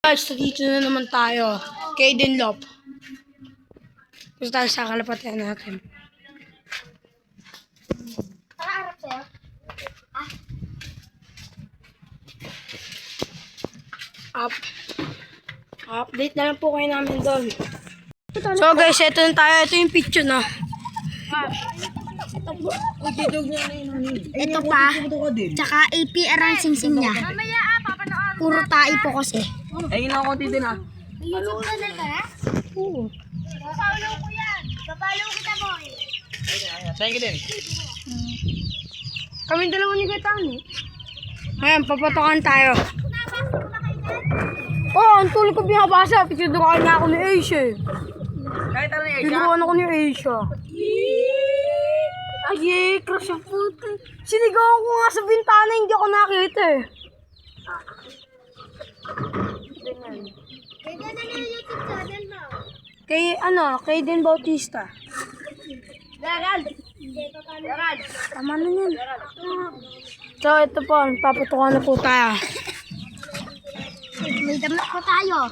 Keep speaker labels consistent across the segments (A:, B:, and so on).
A: Guys, so dito na naman tayo. Kaden Lop. Gusto tayo sa kalapatian natin.
B: Nakaharap sa'yo?
A: Update na lang po kayo namin doon. So guys, ito na tayo. Ito yung picture na.
B: Ito pa. Tsaka APR ang singsing niya. Puro tae po kasi.
C: Ayun lang konti din
B: YouTube channel ka na?
A: Oo.
B: Papalo ko yan. Papalo kita, boy.
C: Thank you din.
A: Kami dalawa ni Gaetano. Ngayon, papatokan tayo. Ang tuloy ko binabasa. Picturean na ako ni Asia.
C: Kahit ano yan,
A: Picturean ako ni Asia. Ay, crush ang puti. Sinigawan ko nga sa bintana, hindi ako nakita eh.
B: Kaya na yung YouTube channel mo.
A: Kay Den Bautista. Tama na yan. So, ito po, paputukan na po tayo.
B: May damit po tayo.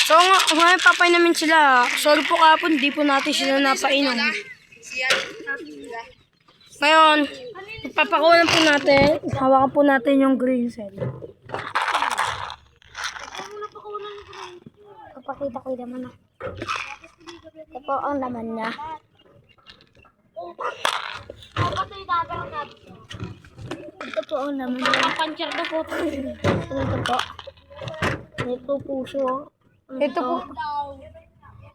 A: So, ngayon papay namin sila. Sorry po kapon, di po natin sila napainom. Ngayon, ipapakulan po natin. Hawakan po natin yung green cell.
B: Papakita ko yung laman na. Ito po ang laman niya. Ito po ang laman niya. Puncher na po. Ito po. Ito puso.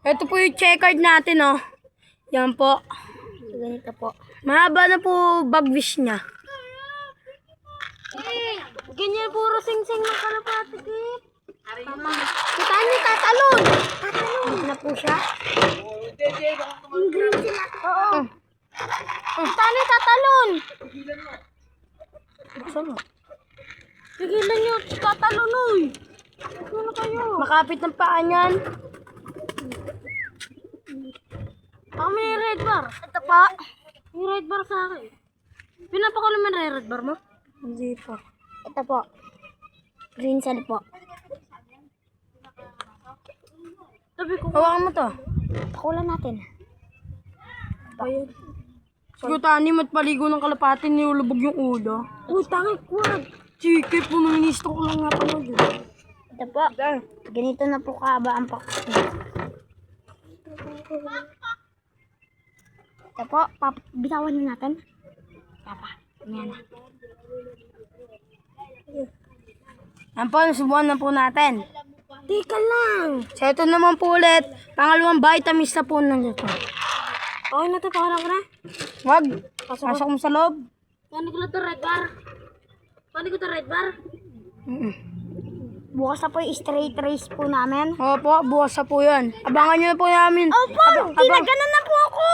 A: Ito po yung checkered natin, oh. Yan po.
B: Ganito po.
A: Mahaba na po bagwis niya.
B: Ganyan puro sing-sing ng kalapati. Kita niyo tatalon. Tatalon na po siya. Yung green sila. Oo. Kita niyo tatalon. Tigilan niyo tatalon, uy. Ano kayo?
A: Makapit ng paa niyan.
B: May red bar. Ito pa. May red bar sa akin. Pinapakalam mo yung red bar mo?
A: Hindi po.
B: Ito po. Green cell po. Sabi ko,
A: Hawakan mo to.
B: pakulan natin.
A: Ayun. Siguro tanim at paligo ng kalapati, nilulubog yung ulo.
B: Uy, tangik, wag.
A: Chike po, naninisto ko lang nga panood.
B: Ito po. Ganito na po kaba ang pakulan. Ito po, bitawan na natin. Papa, yan na.
A: Yan po, nasubukan na po natin.
B: Teka lang.
A: So, ito naman po ulit. Pangalawang vitamins na po nandito.
B: Okay na ito, pakalang ko na.
A: Wag. Pasok mo sa loob.
B: Paano ko na ito red bar? Paano ko ito red bar? Bukas na po yung straight race po namin.
A: Opo, bukas na po yan. Abangan nyo na po namin.
B: Opo, ginaganan na po ako.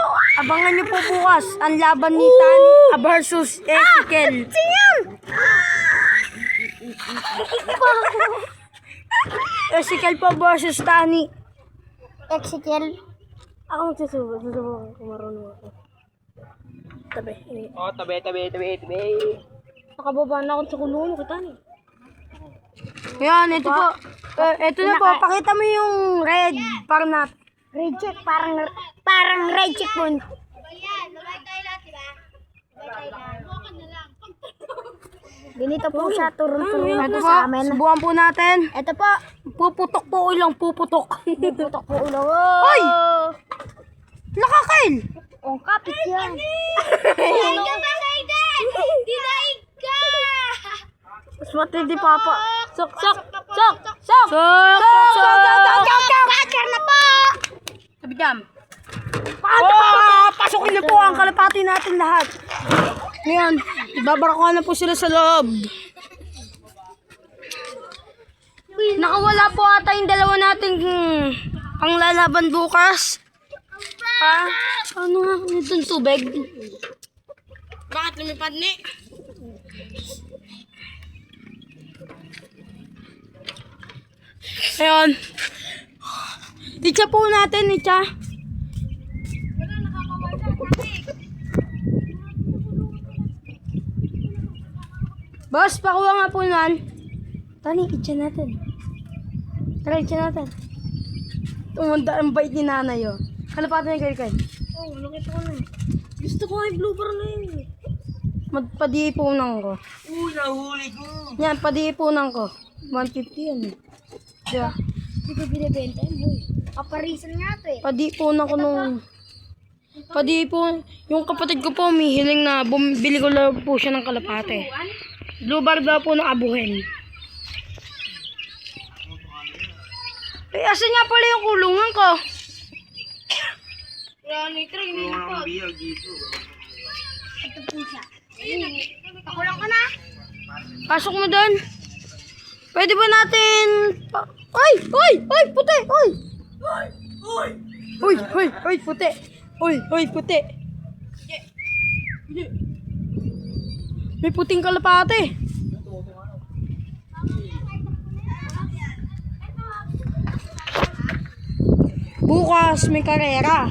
A: Abangan nyo po bukas. Ang laban ni Tani versus Ezekiel.
B: Tingnan!
A: Ezekiel po versus Tani.
B: Ezekiel.
A: Ako magsusubo. Susubo ko marunong ako. Tabi.
C: Oh, tabi.
A: Nakababa na ako sa kulungan kita ni. Yan, ito po. Ito na po. Pakita mo yung red parnat.
B: Red check, parang red check po. Ganito po siya, turun-turun
A: Ito
B: po
A: po.
B: sa amin.
A: Subukan po natin.
B: Ito po.
A: Puputok po ulang puputok.
B: Putok po ulo.
A: Hoy! Nakakail!
B: Oh, kapit yan. Dinaig ka! Dinaig ka!
A: Mas matindi papa.
B: Sok! Sok! Catcher na po!
A: Sabi jam. Pasukin na po ang kalapati natin lahat. Ngayon, ibabarakuhan na po sila sa loob. Nakawala po ata yung dalawa nating panglalaban bukas. Ano nga? Itong tubig. Bakit lumipad ni? Ayun. Itcha po natin, itcha. Boss, pakuha nga po naman. Tani, itcha natin. Try natin. Tumanda ang bait ni nanay, oh. Kalapati na yung Kyle.
B: Oo, nakita ko na eh. Gusto ko ay blooper na yun eh.
A: Padiipunan ko.
C: Uy, nahuli ko.
A: Yan, padiipunan ko. 150 yan, eh. Diba?
B: Hindi ko binibenta yun, boy. Kaparisan nga ito eh.
A: Padiipunan ko nung... Padiipon. Yung kapatid ko po, may hiling na bumili ko lang po siya ng kalapate. Blue bar daw po ng abuhin. Eh, asan nga pala yung kulungan ko?
B: Yan, itry na yun po.
C: Biyag dito.
B: Ito po siya. Pakulang ka na.
A: Pasok mo doon. Pwede ba natin... Ay! Ay! Ay! Puti! Ay! Uy! Uy! Uy! Puti! Uy! Uy! Puti! May puting kalapate. Bukas may karera.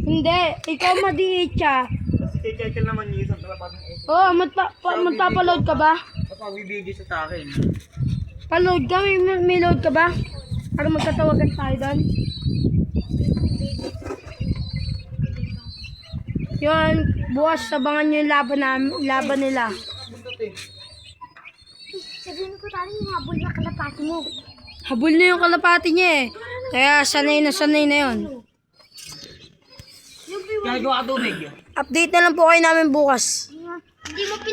A: Hindi. Ikaw madiit siya.
C: Si Kekel naman yung isang kalapag ng S.
A: Oo, magpa-load ka ba?
C: Kapag-video sa akin.
A: Pa-load ka? May load ka ba? Para magkatawagan tayo doon. Yun, bukas sabangan nyo yung laban nila.
B: Sabihin ko tayo yung habol na kalapati mo.
A: Habol na yung kalapati niya eh. Kaya sanay na yun.
C: Gagawa ka tubig.
A: Update na lang po kayo namin bukas.
B: Hindi mo